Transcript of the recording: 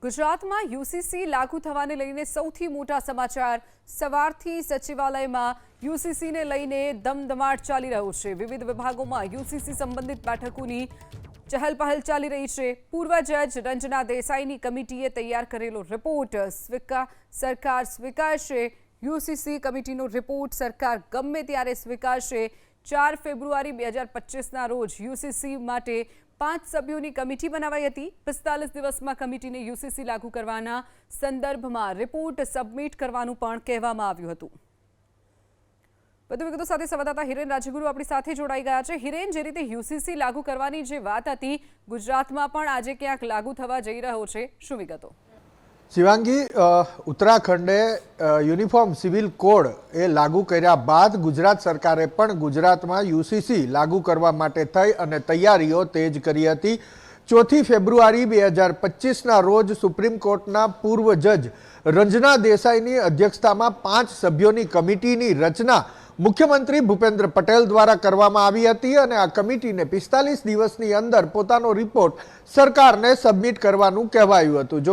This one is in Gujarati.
ગુજરાતમાં યુસીસી લાગુ થવાને લઈને સૌથી મોટા સમાચાર સવારથી સચિવાલયમાં યુસીસીને લઈને ધમધમાટ ચાલી રહ્યો છે। વિવિધ વિભાગોમાં યુસીસી સંબંધિત બેઠકોની ચહલપહલ ચાલી રહી છે। પૂર્વ જજ રંजना દેસાઈની કમિટીએ તૈયાર કરેલો રિપોર્ટ સરકાર સ્વીકારશે। યુસીસી કમિટીનો રિપોર્ટ સરકાર ગમે ત્યારે સ્વીકારશે। 4 ફેબ્રુઆરી 2025ના રોજ યુસીસી માટે 5 સભ્યોની કમિટી બનાવાઈ હતી। 45 દિવસમાં કમિટીને યુસીસી લાગુ કરવાના સંદર્ભમાં રિપોર્ટ સબમિટ કરવાનું પણ કહેવામાં આવ્યું હતું। વધુ વિગતો સાથે સંવાદદાતા હિરેન રાજગુરુ આપણી સાથે જોડાઈ ગયા છે। હિરેન, જે રીતે યુસીસી લાગુ કરવાની જે વાત હતી, ગુજરાતમાં પણ આજે ક્યાંક લાગુ થવા જઈ રહ્યો છે, શું વિગતો? શિવાંગી, ઉત્તરાખંડે યુનિફોર્મ સિવિલ કોડ એ લાગુ કર્યા બાદ ગુજરાત સરકારે પણ ગુજરાતમાં યુસીસી લાગુ કરવા માટે થઈ અને તૈયારીઓ તેજ કરી હતી। 4 ફેબ્રુઆરી 2025ના રોજ સુપ્રીમ કોર્ટના પૂર્વ જજ રંजना દેસાઈની અધ્યક્ષતામાં 5 સભ્યોની કમિટીની રચના મુખ્યમંત્રી ભૂપેન્દ્ર પટેલ દ્વારા કરવામાં આવી હતી અને આ કમિટીને 45 દિવસની અંદર પોતાનો રિપોર્ટ સરકારને સબમિટ કરવાનું કહેવાયું હતું।